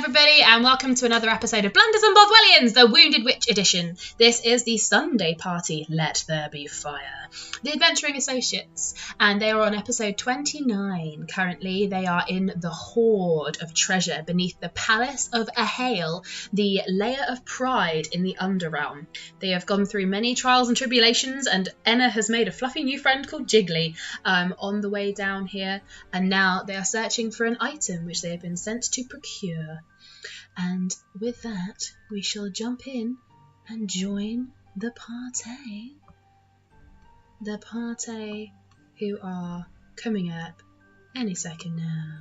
everybody, and welcome to another episode of Blunders and Bothwellians, the Wounded Witch edition. This is the Sunday party, Let There Be Fire. The Adventuring Associates, and they are on episode 29. Currently, they are in the hoard of treasure beneath the Palace of Ahale, the lair of pride in the UnderRealm. They have gone through many trials and tribulations, and Enna has made a fluffy new friend called Jiggly on the way down here, and now they are searching for an item which they have been sent to procure. And with that, we shall jump in and join the party. The party who are coming up any second now.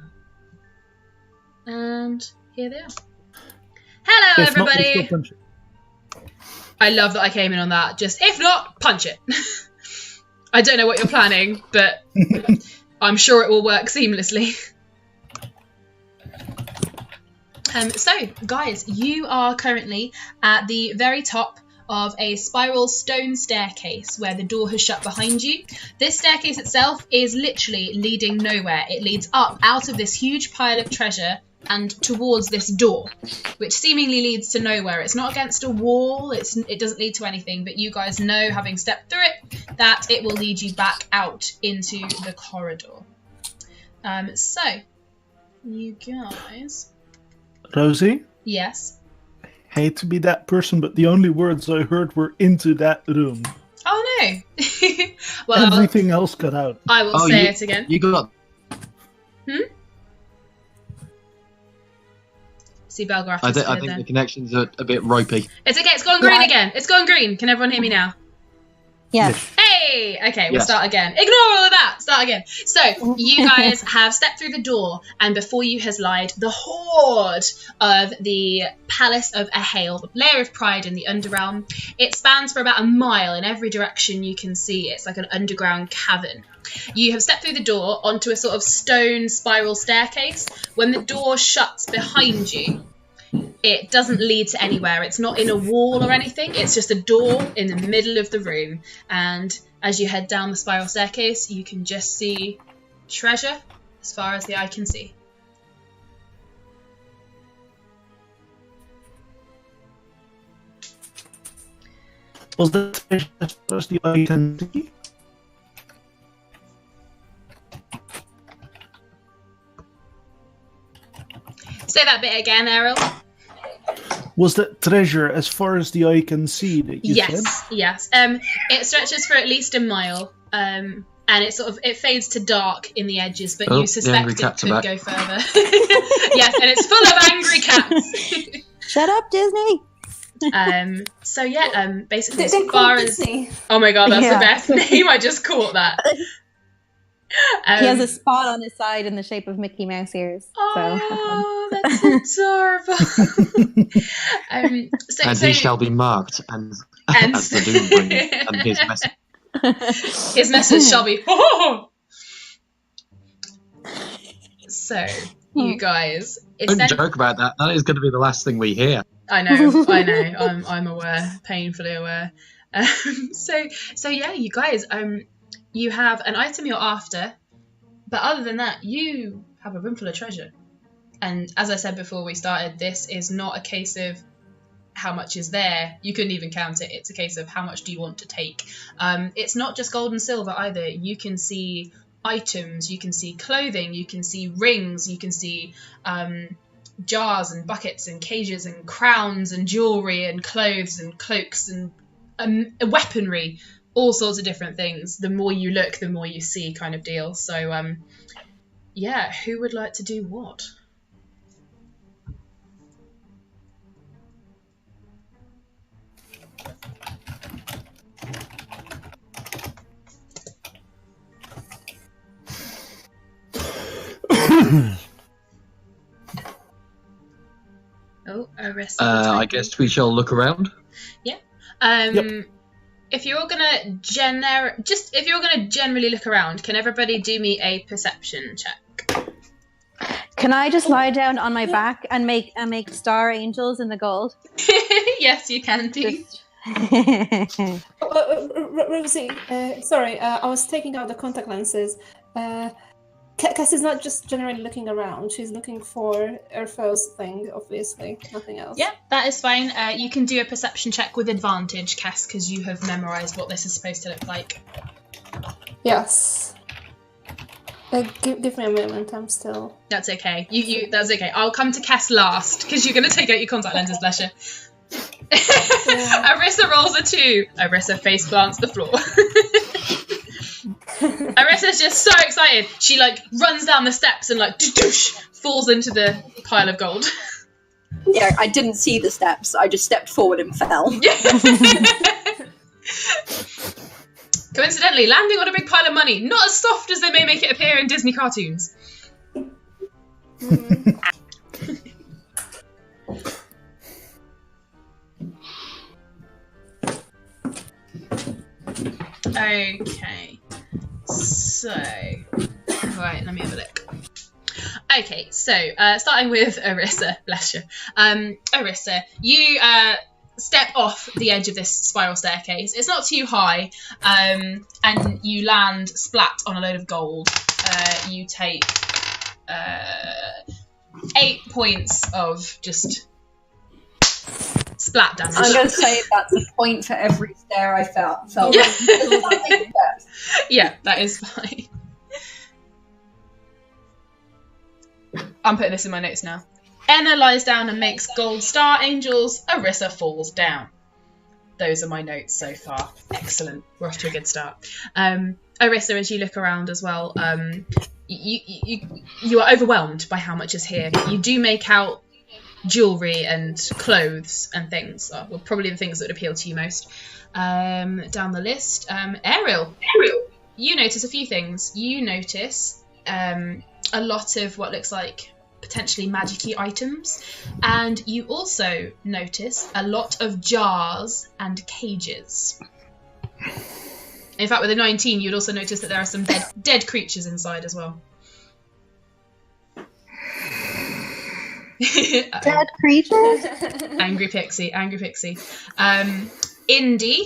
And here they are. Hello, everybody! I love that I came in on that. Just, if not, punch it. I don't know what you're planning, but I'm sure it will work seamlessly. So, guys, you are currently at the very top of a spiral stone staircase where the door has shut behind you. This staircase itself is literally leading nowhere. It leads up out of this huge pile of treasure and towards this door, which seemingly leads to nowhere. It's not against a wall, it doesn't lead to anything, but you guys know, having stepped through it, that it will lead you back out into the corridor. So, you guys... Rosie? Yes? Hate to be that person, but the only words I heard were into that room. Oh no! Well, everything else got out. I will say it again. You got... See, Belgraph. I think the connections are a bit ropey. It's okay, it's gone green again. It's gone green. Can everyone hear me now? Yes. Hey! Okay, we'll start again. Ignore all of that! Start again. So, you guys have stepped through the door, and before you has lied the hoard of the Palace of Ahale, the lair of pride in the UnderRealm. It spans for about a mile in every direction you can see. It's like an underground cavern. You have stepped through the door onto a sort of stone spiral staircase. When the door shuts behind you, it doesn't lead to anywhere. It's not in a wall or anything. It's just a door in the middle of the room. And as you head down the spiral staircase, you can just see treasure as far as the eye can see. Was that treasure as far as the eye can see? Say that bit again, Errol. Was that treasure as far as the eye can see that you said? Yes. It stretches for at least a mile, and it fades to dark in the edges, but you suspect it could go further. Yes, and it's full of angry cats. Shut up, Disney. So yeah, basically as far as Disney. Oh my god, that's the best name. I just caught that. He has a spot on his side in the shape of Mickey Mouse ears. Oh, that's adorable. And he shall be marked as the Doombringer, and his message. His message shall be. So, you guys, don't joke about that. That is going to be the last thing we hear. I know. I'm aware, painfully aware. So yeah, you guys. You have an item you're after, but other than that, you have a room full of treasure. And as I said before we started, this is not a case of how much is there. You couldn't even count it. It's a case of how much do you want to take. It's not just gold and silver either. You can see items, you can see clothing, you can see rings, you can see jars and buckets and cages and crowns and jewellery and clothes and cloaks and weaponry. All sorts of different things. The more you look, the more you see, kind of deal. So, yeah, who would like to do what? I guess we shall look around. Yeah. Yep. If you're gonna generally look around, can everybody do me a perception check? Can I just lie down on my back and make star angels in the gold? Yes, you can do. Rosie, sorry, I was taking out the contact lenses. Cass is not just generally looking around. She's looking for Urfo's thing, obviously. Nothing else. Yeah, that is fine. You can do a perception check with advantage, Cass, because you have memorised what this is supposed to look like. Yes. Give me a moment. I'm still... That's okay. That's okay. I'll come to Cass last, because you're going to take out your contact lenses, bless you. Yeah. Arissa rolls a 2. Arissa face plants the floor. Arissa's just so excited. She like runs down the steps and like doosh, falls into the pile of gold. Yeah, I didn't see the steps. I just stepped forward and fell. Coincidentally, landing on a big pile of money, not as soft as they may make it appear in Disney cartoons. Okay, so, right, let me have a look. Okay, so, starting with Arissa, bless you. Arissa, you step off the edge of this spiral staircase. It's not too high, and you land splat on a load of gold. You take 8 points of just splat damage. I'm going to say that's a point for every stair I felt. Yeah, that is fine. I'm putting this in my notes now. Enna lies down and makes gold star angels. Arissa falls down. Those are my notes so far. Excellent. We're off to a good start. Arissa, as you look around as well, you are overwhelmed by how much is here. You do make out jewellery and clothes and things. Well, probably the things that would appeal to you most. Down the list, Ariel, you notice a few things. You notice a lot of what looks like potentially magic-y items, and you also notice a lot of jars and cages. In fact, with a 19, you'd also notice that there are some dead creatures inside as well. Dead creatures? Angry pixie. Indy,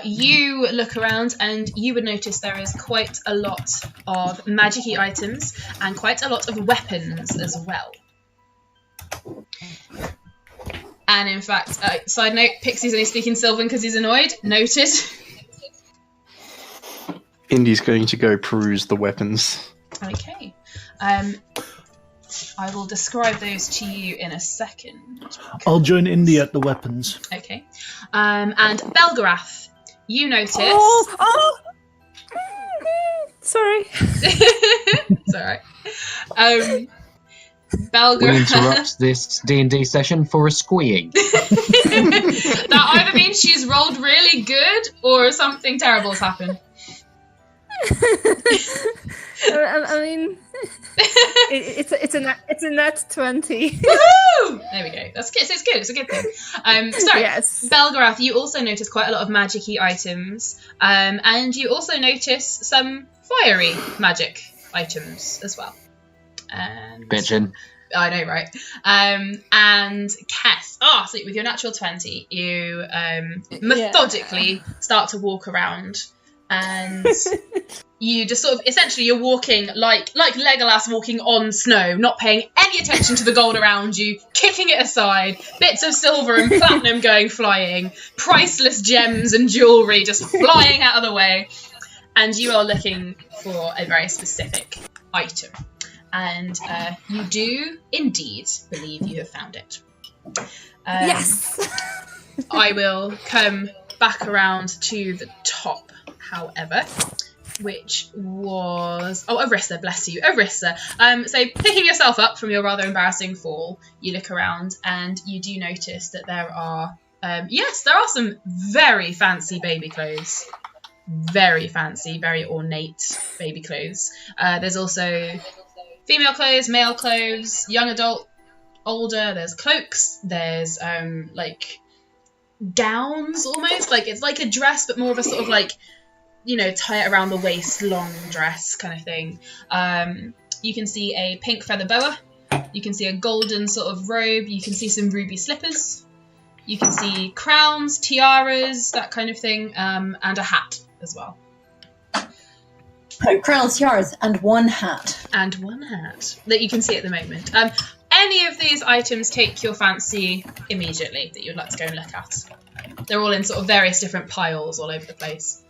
you look around and you would notice there is quite a lot of magic-y items and quite a lot of weapons as well. And in fact, side note, Pixie's only speaking Sylvan because he's annoyed. Noted. Indy's going to go peruse the weapons. Okay. I will describe those to you in a second. I'll join Indy at the weapons. Okay. And Belgarath, you notice... Sorry. It's alright. Belgarath... We interrupt this D&D session for a squeeing. That either means she's rolled really good or something terrible has happened. I mean, it's a nat 20. Woohoo! There we go. That's good. So it's good. It's a good thing. Sorry. Yes. Belgarath, you also notice quite a lot of magic-y items, and you also notice some fiery magic items as well. Bitchin'. I know, right? And Cass, so with your natural 20, you methodically start to walk around. And you just sort of, essentially you're walking like Legolas walking on snow, not paying any attention to the gold around you, kicking it aside, bits of silver and platinum going flying, priceless gems and jewellery just flying out of the way. And you are looking for a very specific item. And you do indeed believe you have found it. Yes! I will come back around to the top, however, which was... Oh, Arissa, bless you. Arissa. So picking yourself up from your rather embarrassing fall, you look around and you do notice that there are... yes, there are some very fancy baby clothes. Very fancy, very ornate baby clothes. There's also female clothes, male clothes, young adult, older. There's cloaks. There's, like... gowns almost, like it's like a dress but more of a sort of like, you know, tie it around the waist, long dress kind of thing. You can see a pink feather boa, you can see a golden sort of robe, you can see some ruby slippers, you can see crowns, tiaras, that kind of thing, and a hat as well. Oh, crowns, tiaras, and one hat. And one hat that you can see at the moment. Any of these items take your fancy immediately that you'd like to go and look at? They're all in sort of various different piles all over the place.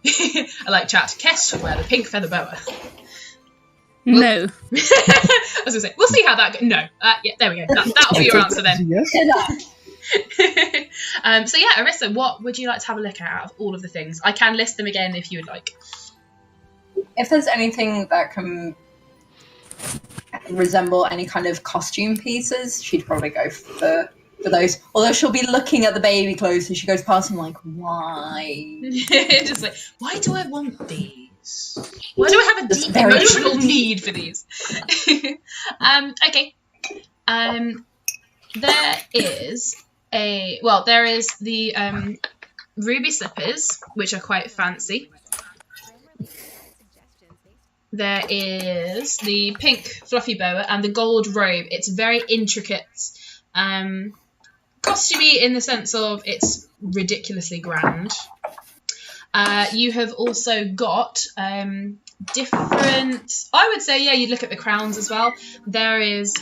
I like chat. Kes should wear the pink feather boa. No. I was going to say, we'll see how that goes. No. Yeah, there we go. That'll be your answer then. So yeah, Arissa, what would you like to have a look at out of all of the things? I can list them again if you would like. If there's anything that can resemble any kind of costume pieces, she'd probably go for those. Although she'll be looking at the baby clothes as she goes past and like, why? Just like, why do I want these? Why do I have a deep emotional need for these? Okay. There is the ruby slippers, which are quite fancy. There is the pink fluffy boa and the gold robe. It's very intricate. Costumey in the sense of it's ridiculously grand. You have also got different... I would say, yeah, you'd look at the crowns as well. There is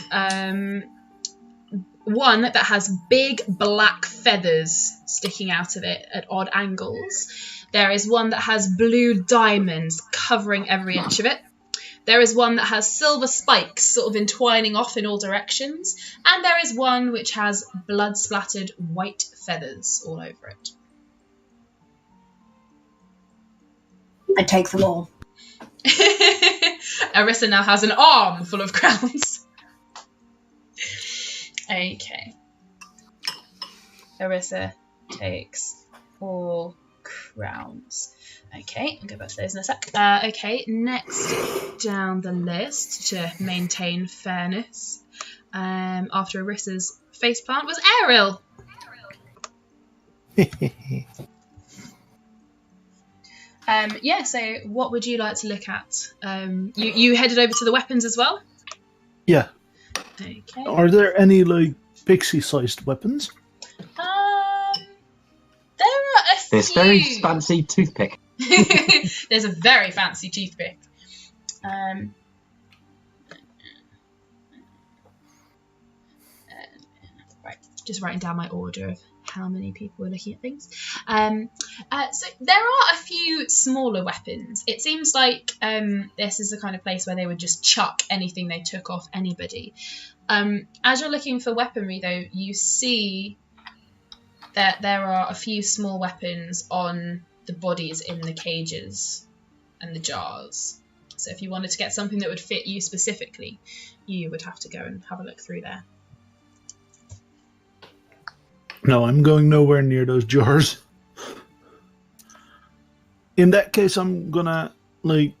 one that has big black feathers sticking out of it at odd angles. There is one that has blue diamonds covering every inch of it. There is one that has silver spikes sort of entwining off in all directions. And there is one which has blood-splattered white feathers all over it. I take them all. Arissa now has an arm full of crowns. Okay. Arissa takes all crowns. Okay, I'll go back to those in a sec. Okay, next down the list to maintain fairness, after Arissa's faceplant was Ariel. Yeah, so what would you like to look at? You headed over to the weapons as well? Yeah. Okay. Are there any, like, pixie-sized weapons? There are a few. This very fancy toothpick. There's a very fancy toothpick. Right, just writing down my order of how many people are looking at things. So there are a few smaller weapons. It seems like this is the kind of place where they would just chuck anything they took off anybody. As you're looking for weaponry, though, you see that there are a few small weapons on the bodies in the cages and the jars. So if you wanted to get something that would fit you specifically, you would have to go and have a look through there. No, I'm going nowhere near those jars. In that case, I'm gonna, like,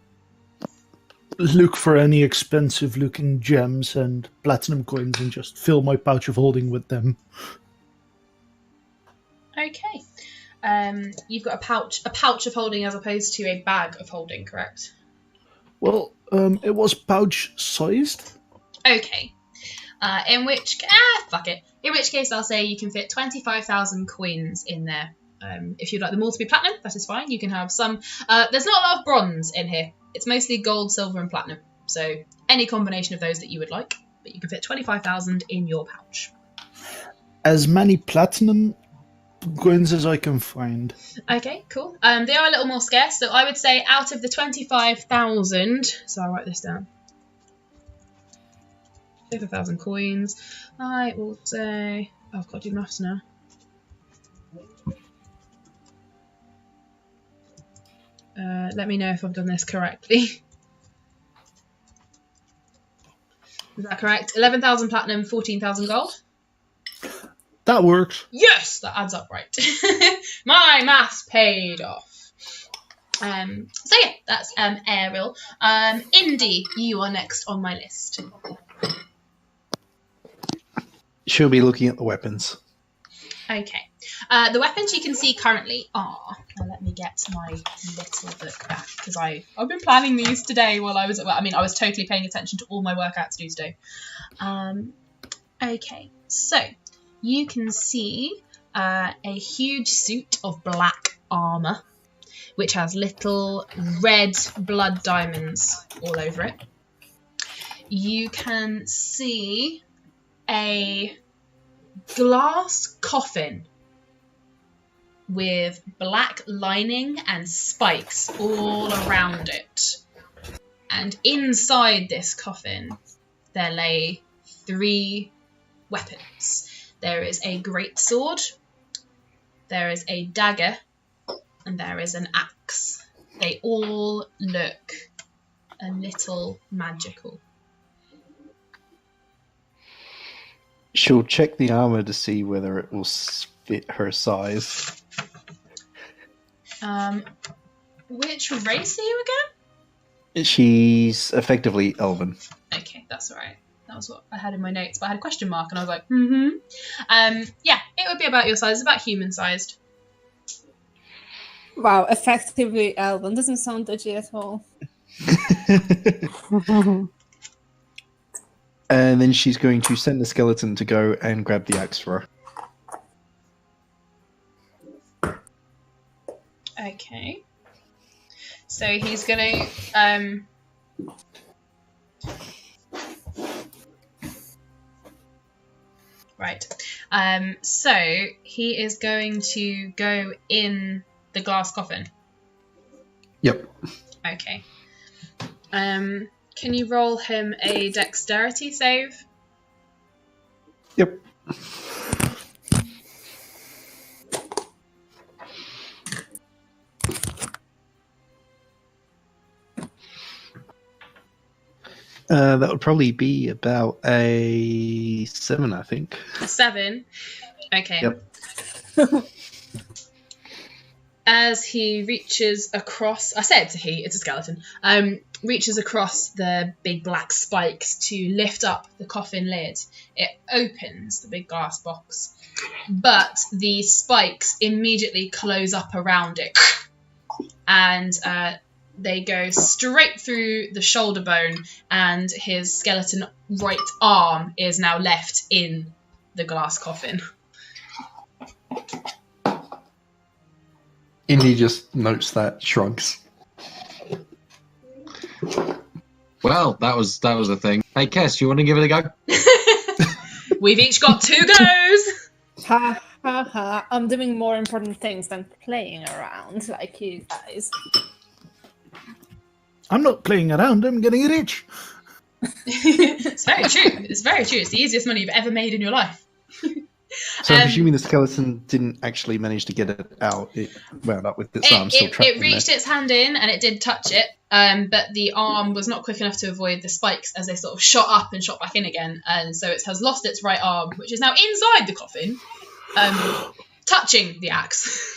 look for any expensive-looking gems and platinum coins and just fill my pouch of holding with them. Okay. You've got a pouch of holding as opposed to a bag of holding, correct? Well, it was pouch-sized. Okay. In which case I'll say you can fit 25,000 coins in there. If you'd like them all to be platinum, that is fine. You can have some. There's not a lot of bronze in here. It's mostly gold, silver, and platinum. So any combination of those that you would like, but you can fit 25,000 in your pouch. As many platinum coins as I can find. Okay, cool. They are a little more scarce, so I would say out of the 25,000, so I'll write this down. 5,000 coins. I will say... Oh, I've got to do maths now. Let me know if I've done this correctly. Is that correct? 11,000 platinum, 14,000 gold? That works. Yes, that adds up right. My maths paid off. So yeah, that's Ariel. Indy, you are next on my list. She'll be looking at the weapons. Okay. The weapons you can see currently are... let me get my little book back, because I've been planning these today while I was... Well, I mean, I was totally paying attention to all my work I had to do today. Okay, so you can see a huge suit of black armour which has little red blood diamonds all over it. You can see a glass coffin with black lining and spikes all around it. And inside this coffin, there lay 3 weapons. There is a greatsword, there is a dagger, and there is an axe. They all look a little magical. She'll check the armor to see whether it will fit her size. Which race are you again? She's effectively elven. Okay, that's all right. That was what I had in my notes, but I had a question mark, and I was like, yeah, it would be about your size, about human-sized. Wow, effectively elven. Doesn't sound dodgy at all. And then she's going to send the skeleton to go and grab the axe for her. Okay. So he's going to... Right. So he is going to go in the glass coffin. Yep. Okay. Can you roll him a dexterity save? Yep. That would probably be about a 7, I think. 7? Okay. Yep. As he reaches across... I said he, it's a skeleton. Reaches across the big black spikes to lift up the coffin lid. It opens the big glass box. But the spikes immediately close up around it. And... they go straight through the shoulder bone, and his skeleton right arm is now left in the glass coffin. Indy just notes that, shrugs. Well, that was a thing. Hey, Kes, you want to give it a go? We've each got 2 goes! Ha ha ha. I'm doing more important things than playing around like you guys. I'm not playing around, I'm getting rich. It's very true. It's very true. It's the easiest money you've ever made in your life. So I'm presuming the skeleton didn't actually manage to get it out. It wound up with its arm still trapped in there. It reached its hand in and it did touch it, but the arm was not quick enough to avoid the spikes as they sort of shot up and shot back in again. And so it has lost its right arm, which is now inside the coffin, touching the axe.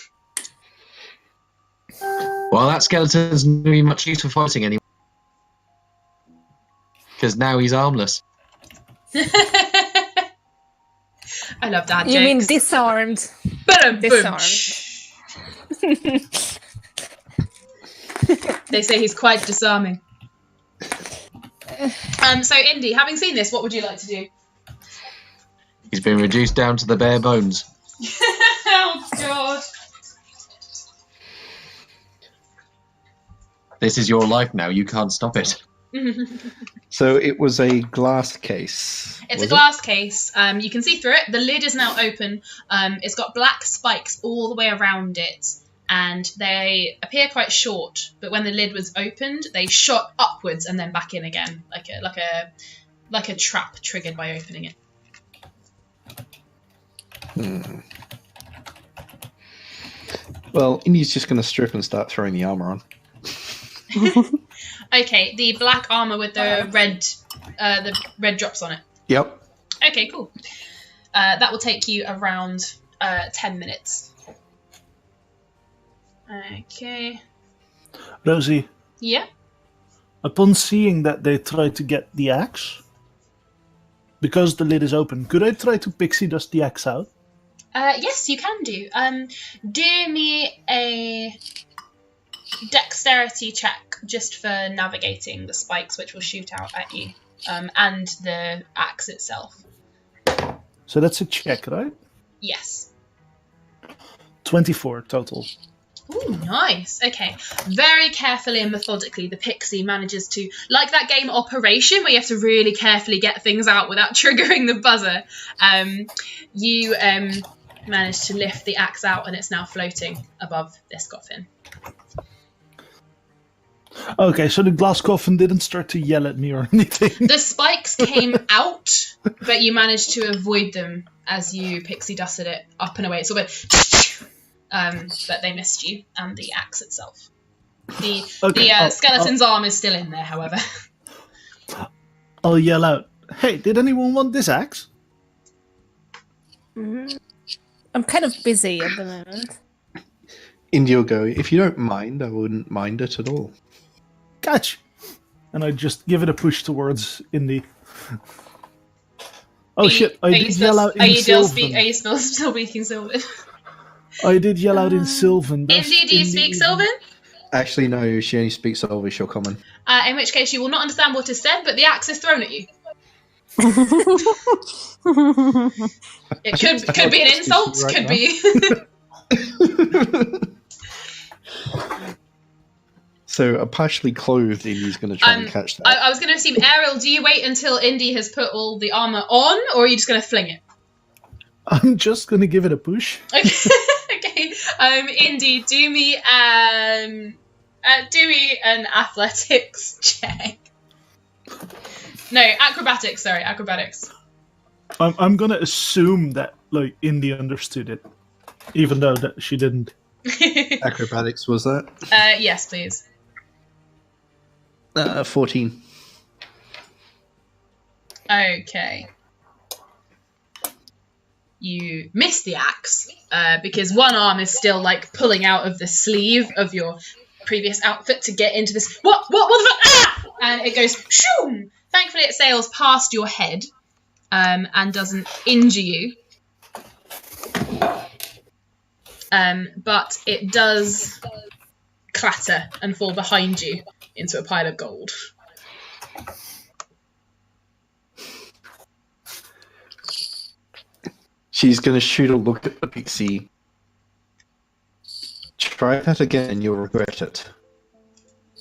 Well, that skeleton's not really much use for fighting anymore. Because now he's armless. I love dad jokes. You mean disarmed? Disarmed. They say he's quite disarming. So, Indy, having seen this, what would you like to do? He's been reduced down to the bare bones. Oh, God. This is your life now. You can't stop it. So it was a glass case. It's a glass case. You can see through it. The lid is now open. It's got black spikes all the way around it, and they appear quite short. But when the lid was opened, they shot upwards and then back in again, like a trap triggered by opening it. Well, Indy's just going to strip and start throwing the armor on. Okay, the black armor with the red drops on it. Yep. Okay, cool. That will take you around 10 minutes. Okay. Rosie, Yeah? upon seeing that they try to get the axe, because the lid is open, could I try to pixie dust the axe out? Yes, you can do. Do me a dexterity check just for navigating the spikes which will shoot out at you, and the axe itself. So that's a check, right? Yes. 24 total. Ooh, nice. Okay. Very carefully and methodically, the pixie manages to, like that game Operation, where you have to really carefully get things out without triggering the buzzer. You manage to lift the axe out, and it's now floating above this coffin. Okay, so the glass coffin didn't start to yell at me or anything. The spikes came out, but you managed to avoid them as you pixie dusted it up and away. It sort of but they missed you and the axe itself. The skeleton's arm is still in there, however. I'll yell out, "Hey, did anyone want this axe?" I'm kind of busy at the moment. Indy will go, "If you don't mind, I wouldn't mind it at all." Catch! And I just give it a push towards Indy. Oh shit, I did yell out in Sylvan. Are you still speaking Sylvan? I did yell out in Sylvan. Indy, do you speak Sylvan? Actually, no, she only speaks Elvish or Common. In which case you will not understand what is said, but the axe is thrown at you. It could be an insult, could be... So a partially clothed Indy's going to try and catch that. I was going to assume, Ariel, do you wait until Indy has put all the armour on, or are you just going to fling it? I'm just going to give it a push. Okay. Indy, do me an athletics check. No, acrobatics. Sorry, acrobatics. I'm going to assume that like Indy understood it, even though that she didn't. Acrobatics was that? Yes, please. 14. Okay. You miss the axe because one arm is still like pulling out of the sleeve of your previous outfit to get into this. What the fuck? Ah! And it goes shoom. Thankfully, it sails past your head and doesn't injure you. But it does clatter and fall behind you into a pile of gold. She's going to shoot a look at the pixie. Try that again and you'll regret it.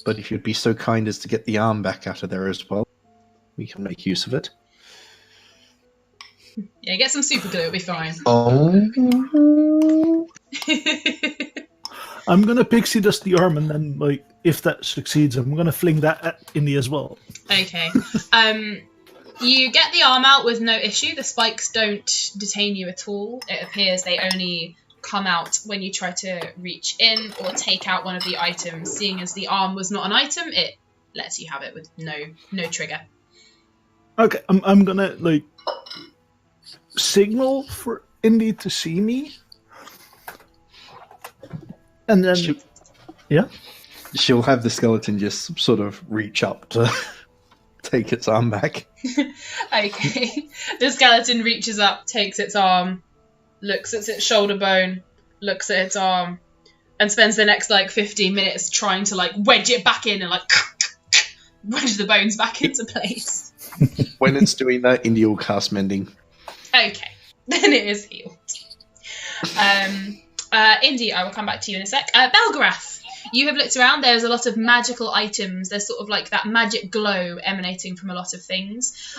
But if you'd be so kind as to get the arm back out of there as well, we can make use of it. Yeah, get some super glue, it'll be fine. Oh. I'm gonna pixie dust the arm, and then, like, if that succeeds, I'm gonna fling that at Indy as well. Okay. You get the arm out with no issue. The spikes don't detain you at all. It appears they only come out when you try to reach in or take out one of the items. Seeing as the arm was not an item, it lets you have it with no trigger. Okay, I'm gonna, like, signal for Indy to see me. And then, She'll have the skeleton just sort of reach up to take its arm back. Okay. The skeleton reaches up, takes its arm, looks at its shoulder bone, looks at its arm, and spends the next, 15 minutes trying to, wedge it back in and, wedge the bones back into place. When it's doing that, Indy will cast Mending. Okay. Then it is healed. Indy, I will come back to you in a sec. Belgarath, you have looked around. There's a lot of magical items. There's sort of that magic glow emanating from a lot of things.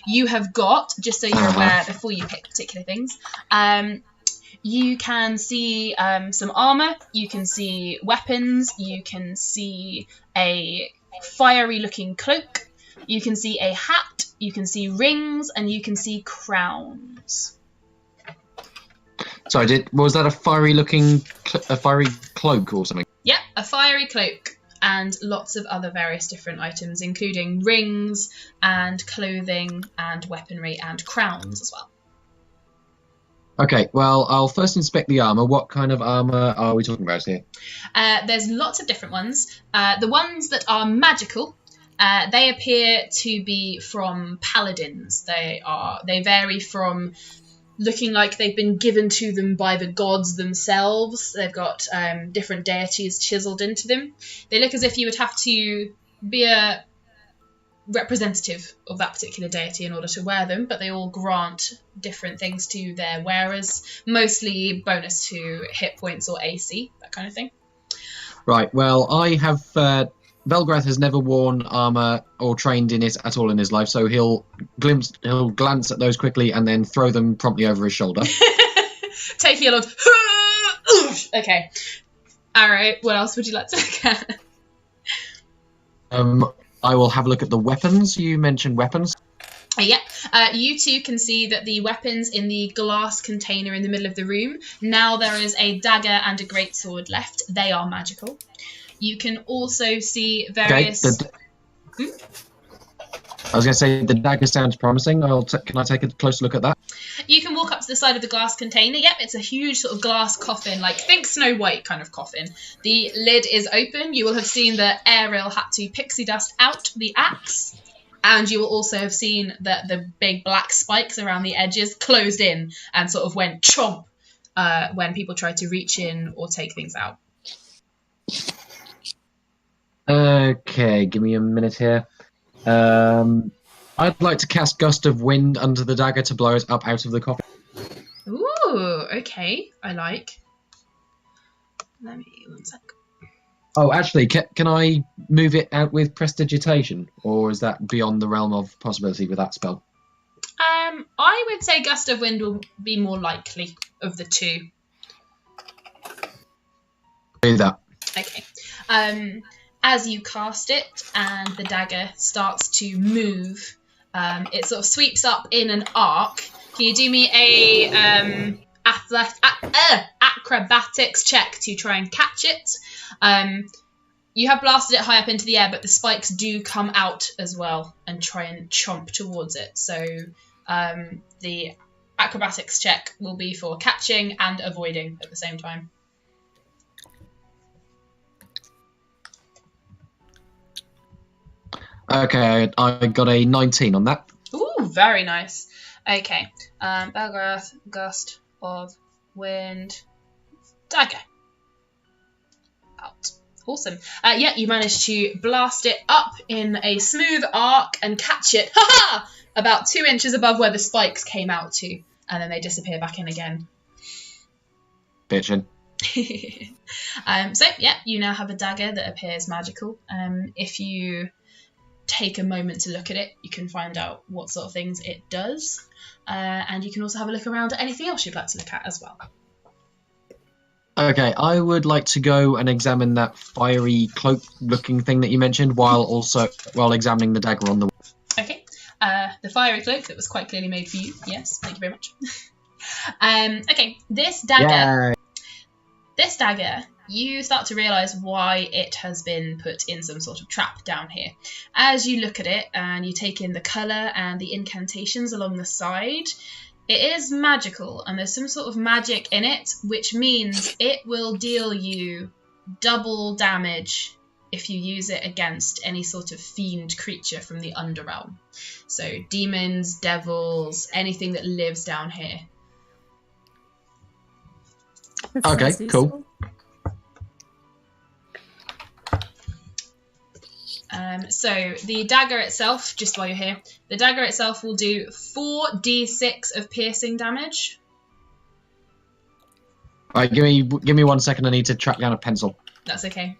You have got, just so you're aware before you pick particular things, you can see some armour, you can see weapons, you can see a fiery-looking cloak, you can see a hat, you can see rings, and you can see crowns. So was that a fiery cloak or something? Yeah, a fiery cloak and lots of other various different items, including rings and clothing and weaponry and crowns as well. Okay, well, I'll first inspect the armour. What kind of armour are we talking about here? There's lots of different ones. The ones that are magical, they appear to be from paladins. They vary from looking like they've been given to them by the gods themselves. They've got different deities chiseled into them. They look as if you would have to be a representative of that particular deity in order to wear them, but they all grant different things to their wearers, mostly bonus to hit points or AC, that kind of thing. Right, well, I have... Velgrath has never worn armour or trained in it at all in his life, so he'll glance at those quickly and then throw them promptly over his shoulder. Taking a look. Okay. Alright, what else would you like to look at? I will have a look at the weapons. You mentioned weapons. Yeah, you two can see that the weapons in the glass container in the middle of the room, now there is a dagger and a greatsword left. They are magical. You can also see various... Okay, I was going to say, the dagger sounds promising. Can I take a closer look at that? You can walk up to the side of the glass container. Yep, it's a huge sort of glass coffin, like think Snow White kind of coffin. The lid is open. You will have seen that Ariel had to pixie dust out the axe. And you will also have seen that the big black spikes around the edges closed in and sort of went chomp when people tried to reach in or take things out. Okay, give me a minute here. I'd like to cast Gust of Wind under the dagger to blow it up out of the coffin. Ooh, okay. I like. Let me, one sec. Oh, actually, can I move it out with Prestidigitation? Or is that beyond the realm of possibility with that spell? I would say Gust of Wind will be more likely of the two. Do that. Okay. As you cast it and the dagger starts to move, it sort of sweeps up in an arc. Can you do me a acrobatics check to try and catch it? You have blasted it high up into the air, but the spikes do come out as well and try and chomp towards it. So the acrobatics check will be for catching and avoiding at the same time. Okay, I got a 19 on that. Ooh, very nice. Okay, Belgrath, Gust of Wind, dagger. Out. Awesome. Yeah, you managed to blast it up in a smooth arc and catch it, ha-ha! About 2 inches above where the spikes came out to, and then they disappear back in again. Bitchin'. So, yeah, you now have a dagger that appears magical. If you take a moment to look at it, you can find out what sort of things it does. And you can also have a look around at anything else you'd like to look at as well. Okay, I would like to go and examine that fiery cloak-looking thing that you mentioned, while examining the dagger on the wall. Okay, the fiery cloak that was quite clearly made for you. Yes, thank you very much. Okay, this dagger. This dagger, you start to realise why it has been put in some sort of trap down here. As you look at it and you take in the colour and the incantations along the side, it is magical and there's some sort of magic in it, which means it will deal you double damage if you use it against any sort of fiend creature from the UnderRealm. So demons, devils, anything that lives down here. Okay, cool. So the dagger itself, just while you're here, the dagger itself will do 4d6 of piercing damage. All right, give me 1 second. I need to track down a pencil. That's okay.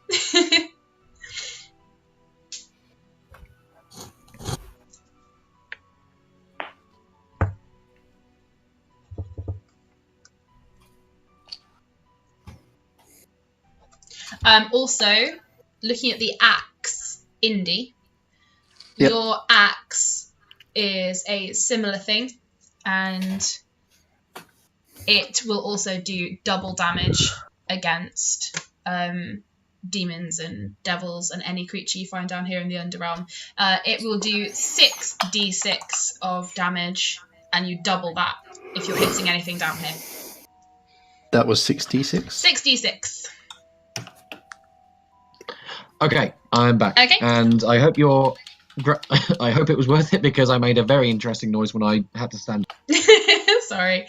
Also, looking at the axe, Indy, Yep. Your axe is a similar thing, and it will also do double damage against demons and devils and any creature you find down here in the UnderRealm. It will do 6d6 of damage, and you double that if you're hitting anything down here. That was 6d6? 6d6. Okay, I'm back. Okay. And I hope I hope it was worth it, because I made a very interesting noise when I had to stand. Sorry.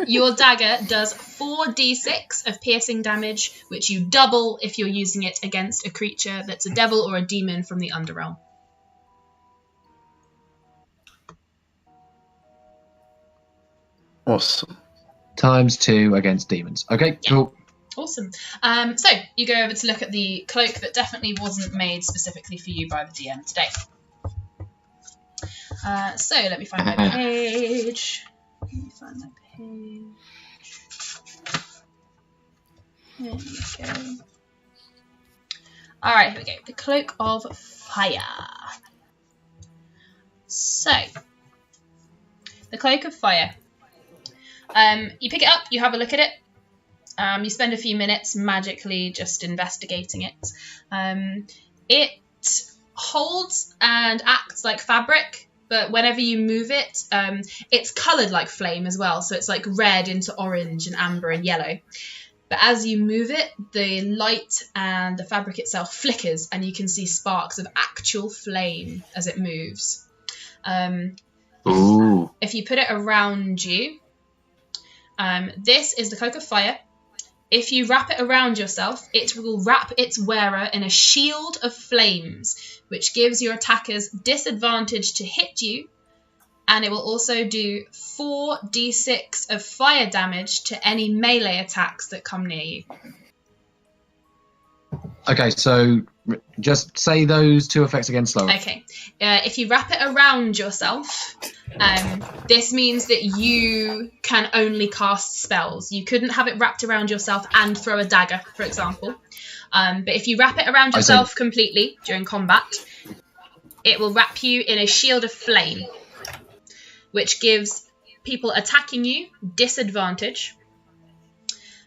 Your dagger does 4d6 of piercing damage, which you double if you're using it against a creature that's a devil or a demon from the UnderRealm. Awesome. ×2 against demons. Okay, Yeah. cool. Awesome. So you go over to look at the cloak that definitely wasn't made specifically for you by the DM today. So let me find my page. There we go. Alright, here we go. The Cloak of Fire. So, the Cloak of Fire. You pick it up, you have a look at it. You spend a few minutes magically just investigating it. It holds and acts like fabric, but whenever you move it, it's coloured like flame as well. So it's like red into orange and amber and yellow. But as you move it, the light and the fabric itself flickers and you can see sparks of actual flame as it moves. Ooh. If you put it around you, this is the Cloak of Fire. If you wrap it around yourself, it will wrap its wearer in a shield of flames, which gives your attackers disadvantage to hit you, and it will also do 4d6 of fire damage to any melee attacks that come near you. Okay, so just say those 2 effects again slowly. Okay. If you wrap it around yourself, this means that you can only cast spells. You couldn't have it wrapped around yourself and throw a dagger, for example. But if you wrap it around yourself completely during combat, it will wrap you in a shield of flame, which gives people attacking you disadvantage,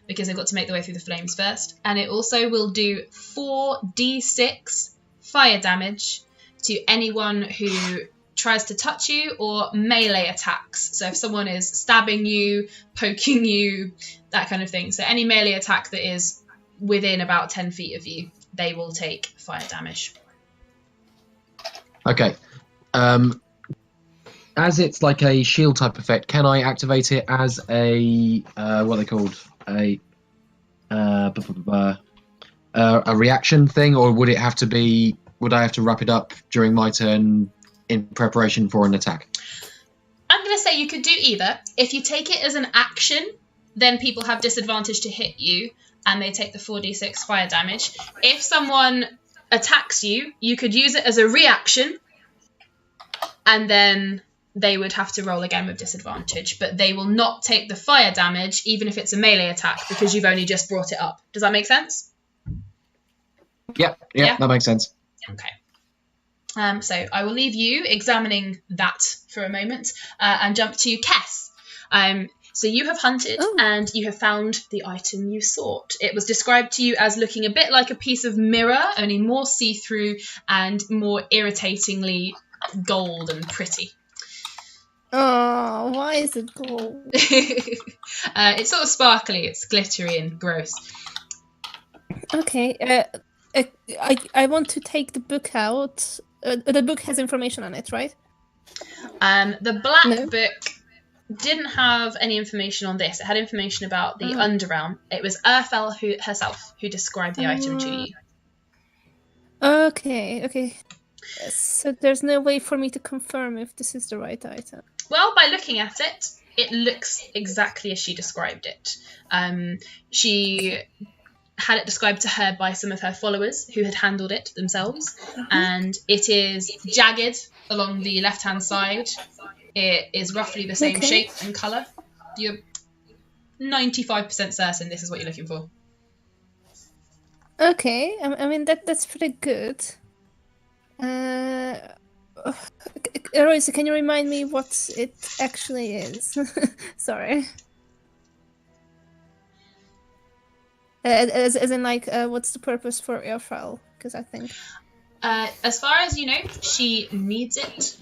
because they've got to make their way through the flames first. And it also will do 4d6 fire damage to anyone who tries to touch you or melee attacks. So if someone is stabbing you, poking you, that kind of thing. So any melee attack that is within about 10 feet of you, they will take fire damage. Okay. As it's like a shield type effect, can I activate it as a what are they called? A reaction thing, or would it have to be? Would I have to wrap it up during my turn in preparation for an attack? I'm going to say you could do either. If you take it as an action, then people have disadvantage to hit you, and they take the 4d6 fire damage. If someone attacks you, you could use it as a reaction, and then they would have to roll again with disadvantage, but they will not take the fire damage, even if it's a melee attack, because you've only just brought it up. Does that make sense? Yeah, that makes sense. Okay. So I will leave you examining that for a moment and jump to Kess. So you have hunted and you have found the item you sought. It was described to you as looking a bit like a piece of mirror, only more see-through and more irritatingly gold and pretty. Oh, why is it gold? It's sort of sparkly, it's glittery and gross. Okay, I want to take the book out. The book has information on it, right? The black book didn't have any information on this. It had information about the UnderRealm. It was Urfel herself who described the item to you. Okay. So there's no way for me to confirm if this is the right item. Well, by looking at it, it looks exactly as she described it. She had it described to her by some of her followers who had handled it themselves, and it is jagged along the left-hand side. It is roughly the same shape and colour. You're 95% certain this is what you're looking for. Okay, I mean that's pretty good. Royce, can you remind me what it actually is? Sorry. As in, like, what's the purpose for Urfel? Because I think... as far as you know, she needs it,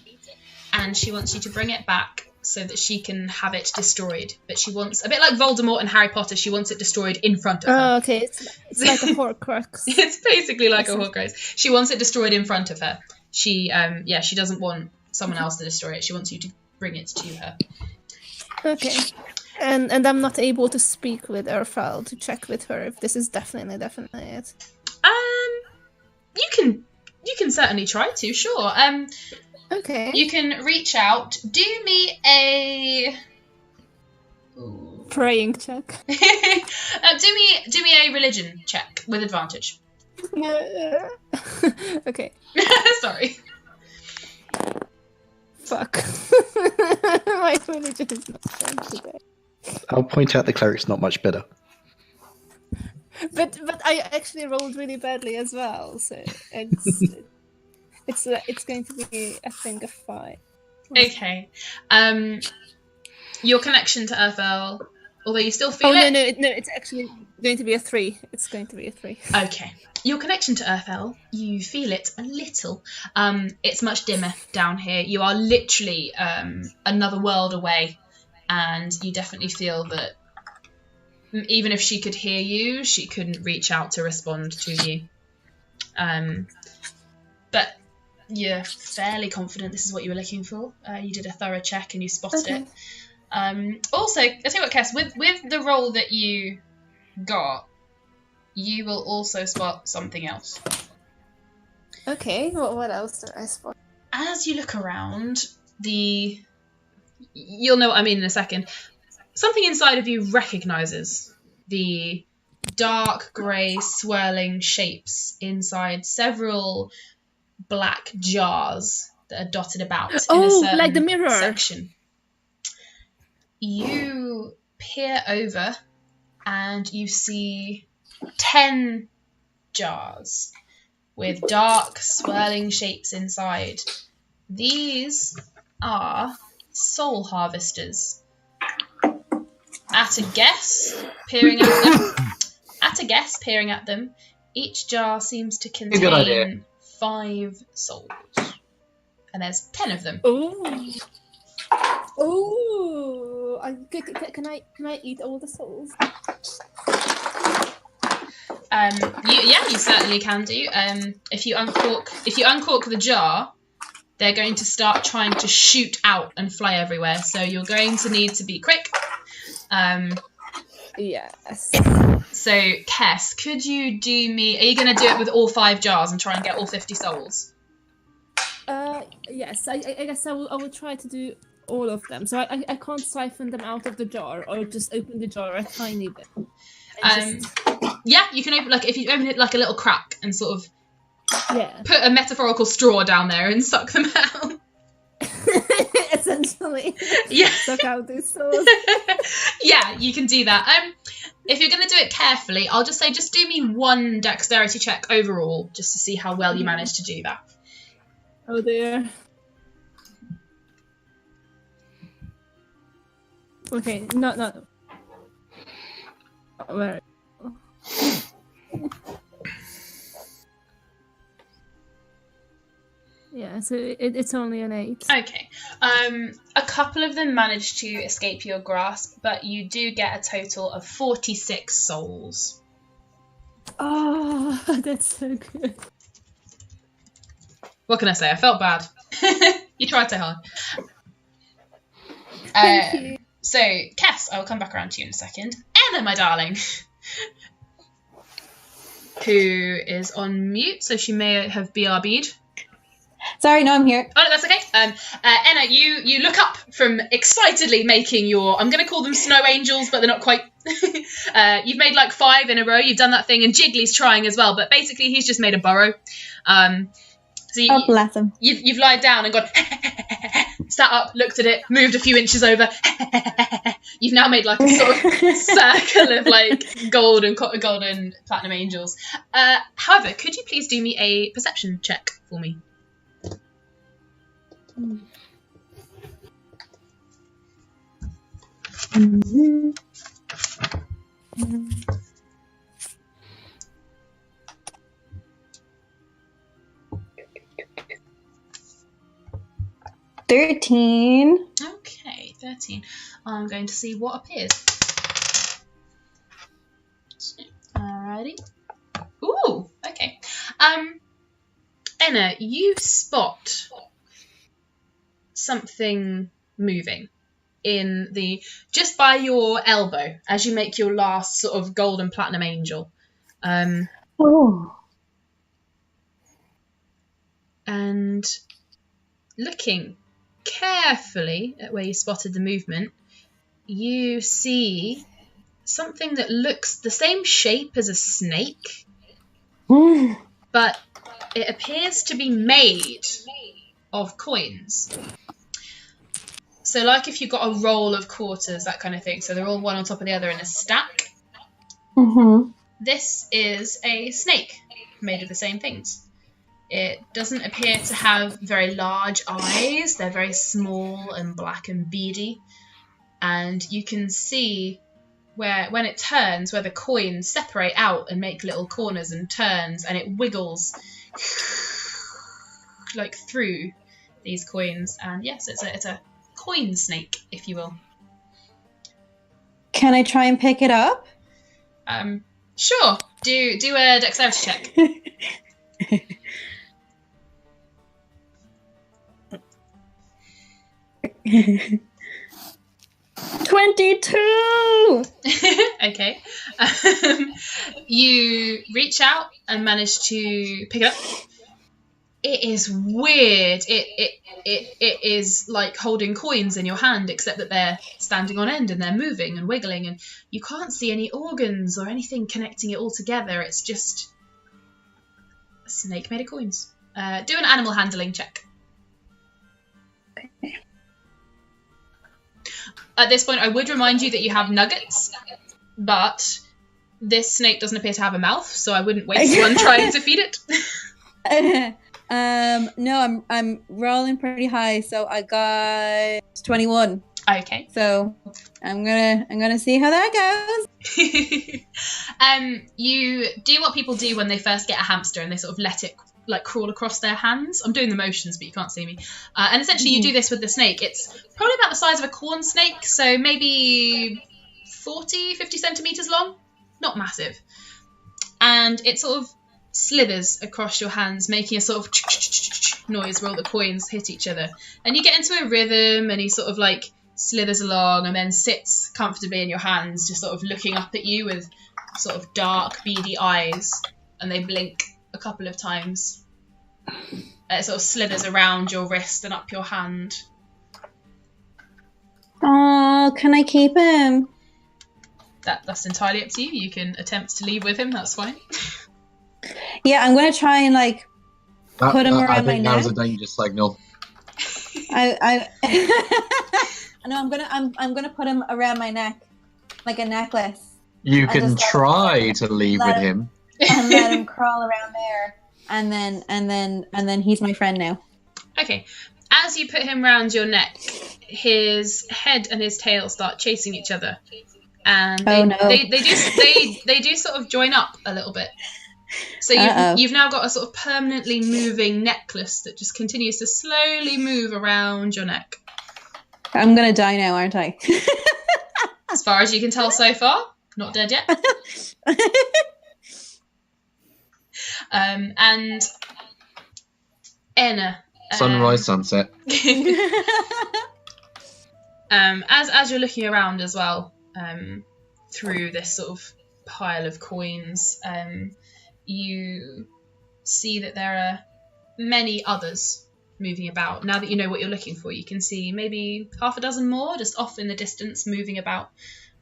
and she wants you to bring it back so that she can have it destroyed. But she wants, a bit like Voldemort and Harry Potter, she wants it destroyed in front of her. Oh, okay. It's like a Horcrux. It's basically like a Horcrux. She wants it destroyed in front of her. She doesn't want someone else to destroy it. She wants you to bring it to her. Okay. And I'm not able to speak with Urfel to check with her if this is definitely it. You can certainly try to, sure. Okay. You can reach out. Do me a praying check. Do me a religion check with advantage. Okay. Sorry. Fuck. My religion is not strong today. I'll point out the cleric's not much better. But I actually rolled really badly as well, so it's going to be a thing of 5. Okay. Your connection to Earthel, although you still feel no, it. no, it's actually going to be a 3. It's going to be a 3. Okay. Your connection to Earthel, you feel it a little. It's much dimmer down here. You are literally another world away, and you definitely feel that even if she could hear you, she couldn't reach out to respond to you. But you're fairly confident this is what you were looking for. You did a thorough check and you spotted it. Also, I tell you what, Cass, with the roll that you got, you will also spot something else. Okay, what else did I spot? As you look around, you'll know what I mean in a second. Something inside of you recognises the dark grey swirling shapes inside several black jars that are dotted about in a certain like the mirror section. You peer over and you see 10 jars with dark swirling shapes inside. These are soul harvesters. At a guess, peering at them, each jar seems to Good idea. contain 5 souls. And there's 10 of them. Ooh. Can I eat all the souls? You certainly can do. If you uncork the jar, they're going to start trying to shoot out and fly everywhere. So you're going to need to be quick. Yes. So, Kess, could you do me... Are you going to do it with all 5 jars and try and get all 50 souls? Yes. I guess I will try to do all of them. So I can't siphon them out of the jar or just open the jar a tiny bit. Yeah, you can open... if you open it like a little crack and sort of put a metaphorical straw down there and suck them out. Essentially. Yeah. Suck out these souls. Yeah, you can do that. If you're going to do it carefully, I'll just say just do me 1 dexterity check overall, just to see how well you manage to do that. Oh dear. Okay, not. Where? Yeah, so it's only an 8. Okay. A couple of them manage to escape your grasp, but you do get a total of 46 souls. Oh, that's so good. What can I say? I felt bad. You tried so hard. Thank you. So, Cass, I'll come back around to you in a second. Anna, my darling. Who is on mute, so she may have BRB'd. Sorry, no, I'm here. Oh, no, that's okay. Anna, you look up from excitedly making your... I'm going to call them snow angels, but they're not quite... You've made like 5 in a row. You've done that thing, and Jiggly's trying as well, but basically he's just made a burrow. So Oh, bless him. You've lied down and gone... sat up, looked at it, moved a few inches over. You've now made like a sort of circle of like golden platinum angels. However, could you please do me a perception check for me? Mm-hmm. 13. Okay, 13. I'm going to see what appears. Alrighty. Ooh, okay. Enna, you spot something moving in just by your elbow as you make your last sort of golden platinum angel. Oh. And looking carefully at where you spotted the movement, you see something that looks the same shape as a snake, but it appears to be made of coins. So like if you've got a roll of quarters, that kind of thing, so they're all one on top of the other in a stack. This is a snake made of the same things. It doesn't appear to have very large eyes. They're very small and black and beady. And you can see where, when it turns, where the coins separate out and make little corners and turns, and it wiggles like through these coins. And yes, it's a coin snake, if you will. Can I try and pick it up? Sure. Do a dexterity check. 22! Okay. You reach out and manage to pick it up. It is weird. It is like holding coins in your hand, except that they're standing on end and they're moving and wiggling, and you can't see any organs or anything connecting it all together. It's just a snake made of coins. Do an animal handling check. Okay. At this point, I would remind you that you have nuggets, but this snake doesn't appear to have a mouth, so I wouldn't waste one trying to feed it. No, I'm rolling pretty high, so I got 21. Okay. So I'm gonna see how that goes. You do what people do when they first get a hamster, and they sort of let it like crawl across their hands. I'm doing the motions, but you can't see me. And essentially, you do this with the snake. It's probably about the size of a corn snake, so maybe 40, 50 centimeters long. Not massive. And it sort of slithers across your hands, making a sort of noise where all the coins hit each other. And you get into a rhythm, and he sort of like slithers along and then sits comfortably in your hands, just sort of looking up at you with sort of dark, beady eyes, and they blink a couple of times. It sort of slithers around your wrist and up your hand. Oh, can I keep him? That's entirely up to you. You can attempt to leave with him, that's fine. Yeah, I'm gonna try and like put him around I my think that neck. was a danger signal. I no, I'm gonna put him around my neck like a necklace. You I can just try to leave with him. And let him crawl around there, and then he's my friend now. Okay. As you put him round your neck, his head and his tail start chasing each other, and they do sort of join up a little bit. So you've now got a sort of permanently moving necklace that just continues to slowly move around your neck. I'm gonna die now, aren't I? As far as you can tell so far, not dead yet. And Anna. Sunrise, sunset. As you're looking around as well, through this sort of pile of coins, you see that there are many others moving about. Now that you know what you're looking for, you can see maybe half a dozen more just off in the distance, moving about.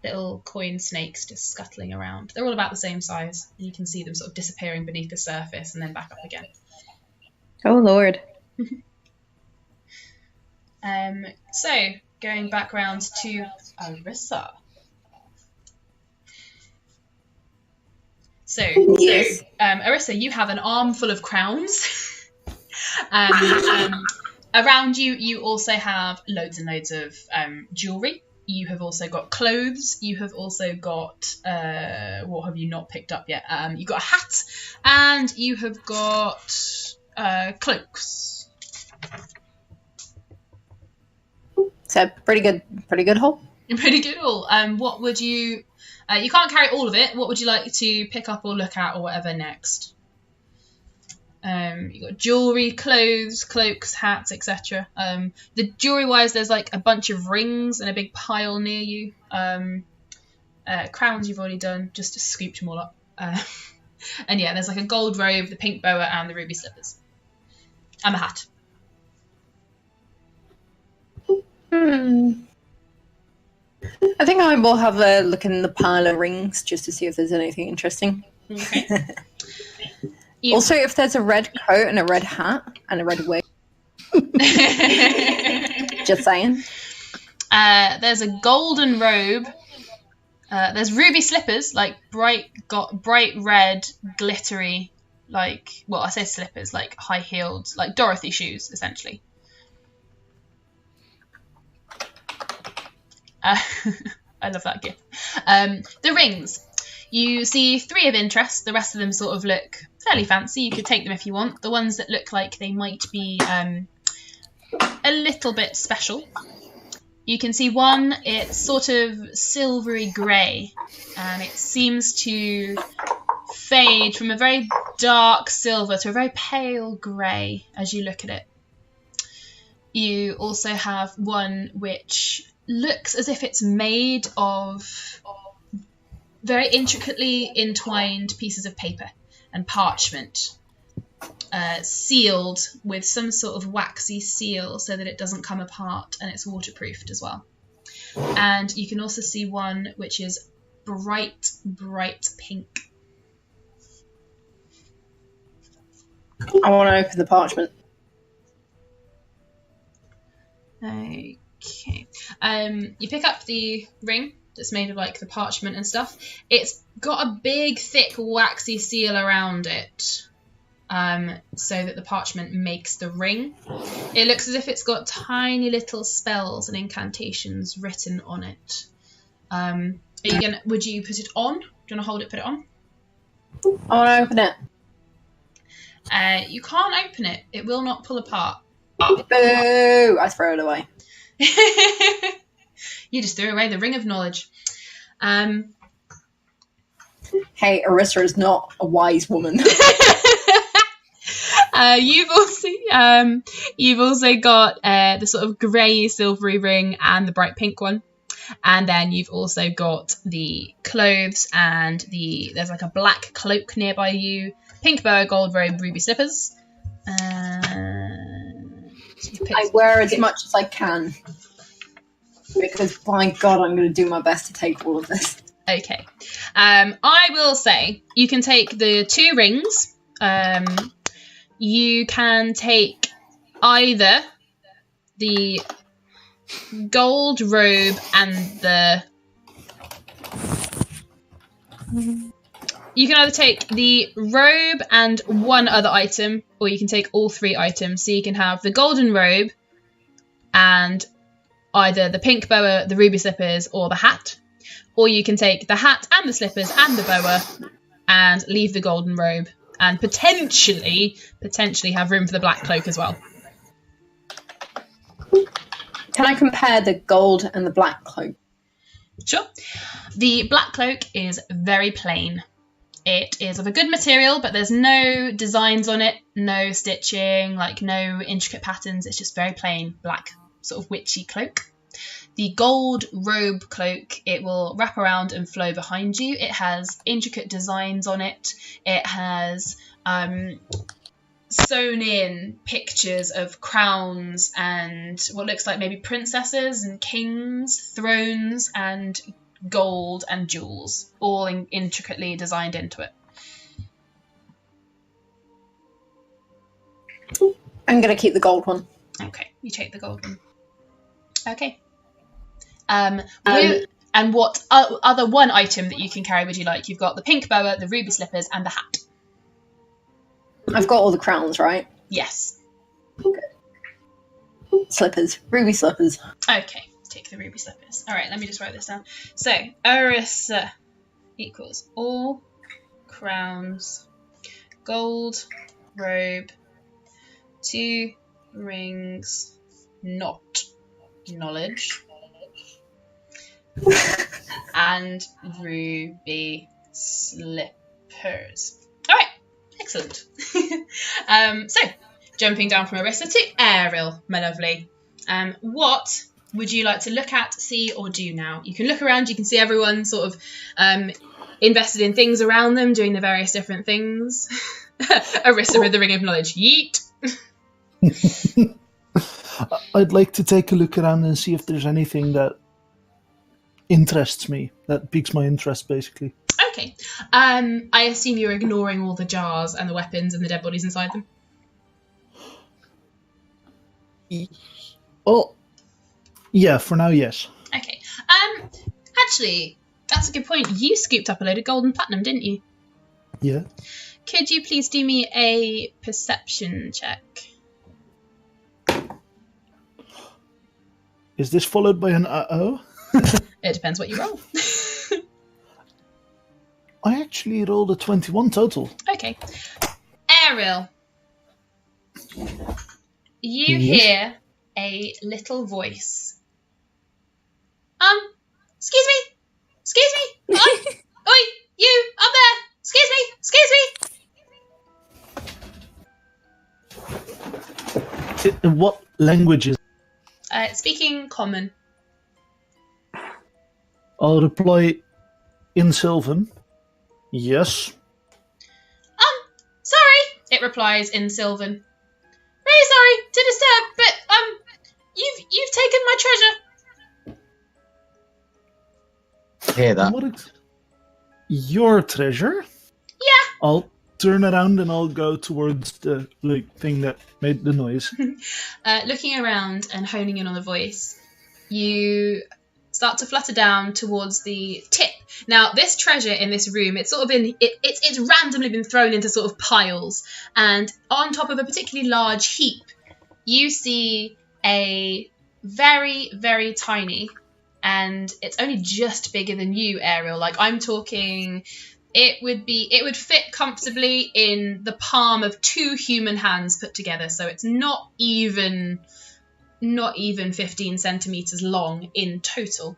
Little coin snakes just scuttling around. They're all about the same size. You can see them sort of disappearing beneath the surface and then back up again. Oh Lord. So going back round to Arissa. So Arissa, you have an arm full of crowns. Around you, you also have loads and loads of jewellery. You have also got clothes. You have also got, what have you not picked up yet? You've got a hat, and you have got cloaks. So pretty good haul. Pretty good haul. What would you... you can't carry all of it. What would you like to pick up or look at or whatever next? You've got jewellery, clothes, cloaks, hats, etc. The jewellery-wise, there's like a bunch of rings and a big pile near you. Crowns you've already done, just to scoop them all up. And yeah, there's like a gold robe, the pink boa, and the ruby slippers. And a hat. I think I will have a look in the pile of rings just to see if there's anything interesting. Okay. Also, if there's a red coat and a red hat and a red wig. Just saying. There's a golden robe. There's ruby slippers, like bright red, glittery, like, well, I say slippers, like high-heeled, like Dorothy shoes, essentially. I love that gift. The rings. You see 3 of interest. The rest of them sort of look fairly fancy. You could take them if you want. The ones that look like they might be a little bit special. You can see one, it's sort of silvery grey, and it seems to fade from a very dark silver to a very pale grey as you look at it. You also have one which looks as if it's made of very intricately entwined pieces of paper and parchment, sealed with some sort of waxy seal so that it doesn't come apart, and it's waterproofed as well. And you can also see one which is bright pink. I want to open the parchment. Okay. You pick up the ring that's made of like the parchment and stuff. It's got a big, thick, waxy seal around it, so that the parchment makes the ring. It looks as if it's got tiny little spells and incantations written on it. Would you put it on? Do you want to hold it, put it on? I want to open it. You can't open it. It will not pull apart. Boo! I throw it away. You just threw away the ring of knowledge. Hey, Arissa is not a wise woman. You've also got the sort of grey silvery ring and the bright pink one, and then you've also got the clothes and there's like a black cloak nearby you, pink bow, gold robe, ruby slippers. I wear as much as I can, because by God, I'm going to do my best to take all of this. Okay. I will say you can take the 2 rings. You can take either the gold robe and the... You can either take the robe and one other item, or you can take all 3 items. So you can have the golden robe and either the pink boa, the ruby slippers, or the hat. Or you can take the hat and the slippers and the boa and leave the golden robe, and potentially have room for the black cloak as well. Can I compare the gold and the black cloak? Sure. The black cloak is very plain. It is of a good material, but there's no designs on it, no stitching, like no intricate patterns. It's just very plain black, sort of witchy cloak. The gold robe cloak, it will wrap around and flow behind you. It has intricate designs on it. It has sewn in pictures of crowns and what looks like maybe princesses and kings, thrones and gold and jewels, all intricately designed into it. I'm going to keep the gold one. Okay, you take the gold one. Okay. And what other one item that you can carry would you like? You've got the pink boa, the ruby slippers, and the hat. I've got all the crowns, right? Yes. Okay. Slippers. Ruby slippers. Okay, take the ruby slippers. All right, let me just write this down. So, Arissa equals all crowns, gold robe, 2 rings, not knowledge, and ruby slippers. All right, excellent. So, jumping down from Arissa to Ariel, my lovely. What would you like to look at, see, or do now? You can look around, you can see everyone sort of invested in things around them, doing the various different things. Arissa with the ring of knowledge. Yeet! I'd like to take a look around and see if there's anything that interests me. That piques my interest, basically. Okay. I assume you're ignoring all the jars and the weapons and the dead bodies inside them. Well, yeah, for now, yes. Okay. Actually, that's a good point. You scooped up a load of gold and platinum, didn't you? Yeah. Could you please do me a perception check? Is this followed by an uh-oh? It depends what you roll. I actually rolled a 21 total. Okay. Ariel, you Yes? hear a little voice. Excuse me? Excuse me? Oi, you, up there! Excuse me? Excuse me? In what language is Speaking common. I'll reply in Sylvan. Yes. Sorry, it replies in Sylvan. Really sorry to disturb, but you've taken my treasure. Hear that? Your treasure? Yeah. I'll turn around and I'll go towards the thing that made the noise. Looking around and honing in on the voice, you start to flutter down towards the tip. Now, this treasure in this room, it's sort of it's randomly been thrown into sort of piles, and on top of a particularly large heap, you see a very, very tiny, and it's only just bigger than you, Ariel. Like, I'm talking, it would fit comfortably in the palm of 2 human hands put together, so it's not even 15 centimeters long in total.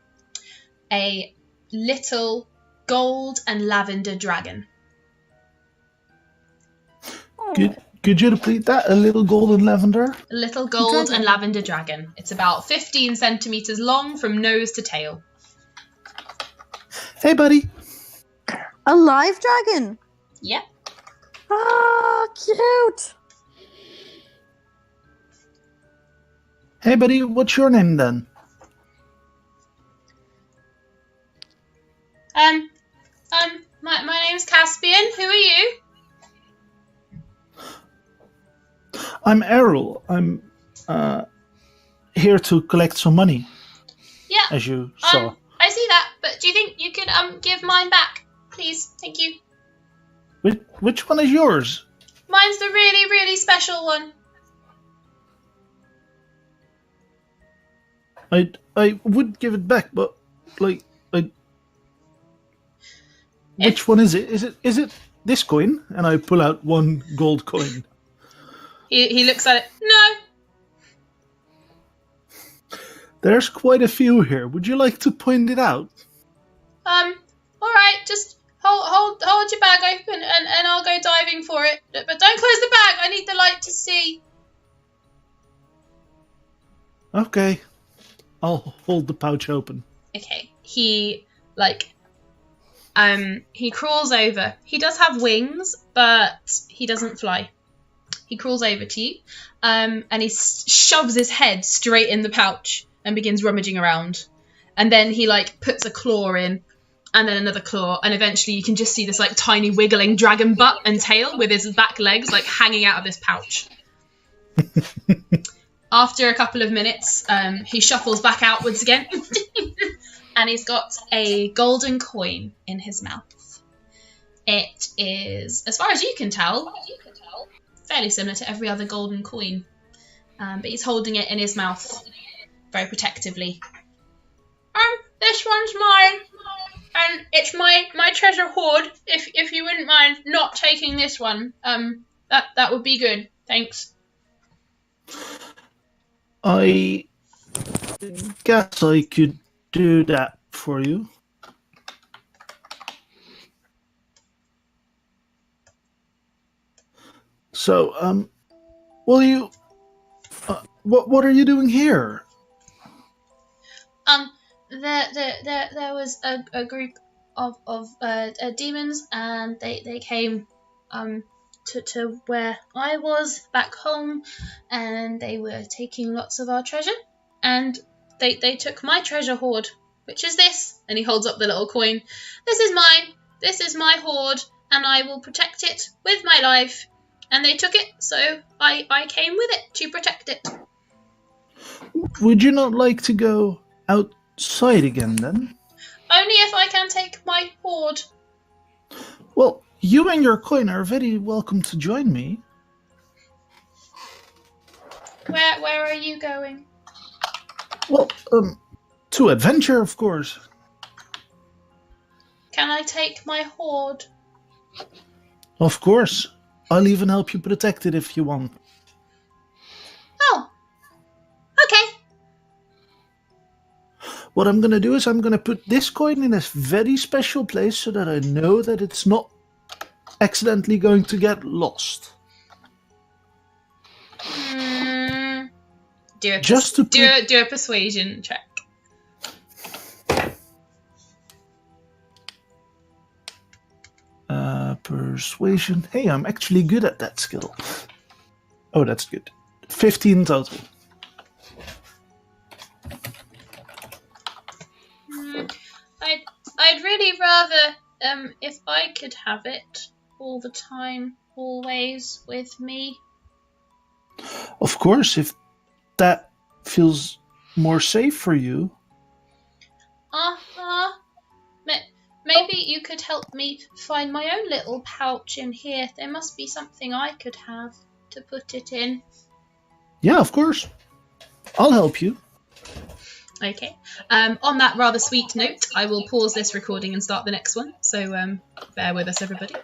A little gold and lavender dragon. Could you repeat that? A little golden lavender? A little gold and lavender dragon. It's about 15 centimeters long from nose to tail. Hey, buddy. A live dragon. Yep. Ah, cute. Hey, buddy. What's your name then? My name's Caspian. Who are you? I'm Errol. I'm here to collect some money. Yeah. As you saw. I see that, but do you think you could give mine back, please? Thank you. Which one is yours? Mine's the really, really special one. I would give it back, but which one is it? Is it this coin? And I pull out 1 gold coin. He looks at it. No. There's quite a few here. Would you like to point it out? All right. Just hold your bag open, and I'll go diving for it. But don't close the bag. I need the light to see. Okay. I'll hold the pouch open. Okay. He crawls over. He does have wings, but he doesn't fly. He crawls over to you, and he shoves his head straight in the pouch and begins rummaging around. And then he puts a claw in, and then another claw, and eventually you can just see this tiny wiggling dragon butt and tail with his back legs hanging out of this pouch. After a couple of minutes, he shuffles back outwards again, and he's got a golden coin in his mouth. It is, as far as you can tell, fairly similar to every other golden coin, but he's holding it in his mouth very protectively. This one's mine, and it's my treasure hoard. If you wouldn't mind not taking this one, that would be good. Thanks. I guess I could do that for you. So, will you? What are you doing here? There was a group of demons, and they came to where I was back home, and they were taking lots of our treasure, and they took my treasure hoard which is this. And he holds up the little coin. This is mine. This is my hoard, and I will protect it with my life. And they took it, so I came with it to protect it. Would you not like to go outside again, then? Only if I can take my hoard. Well, you and your coin are very welcome to join me. Where are you going? Well, to adventure, of course. Can I take my hoard? Of course. I'll even help you protect it if you want. Oh. Okay. What I'm going to do is I'm going to put this coin in a very special place so that I know that it's not accidentally going to get lost. Do a persuasion check. Persuasion. Hey, I'm actually good at that skill. Oh, that's good. 15 total. I'd really rather if I could have it all the time, always with me. Of course, if that feels more safe for you. Maybe you could help me find my own little pouch in here. There must be something I could have to put it in. Yeah, of course. I'll help you. Okay. On that rather sweet note, I will pause this recording and start the next one. So bear with us, everybody.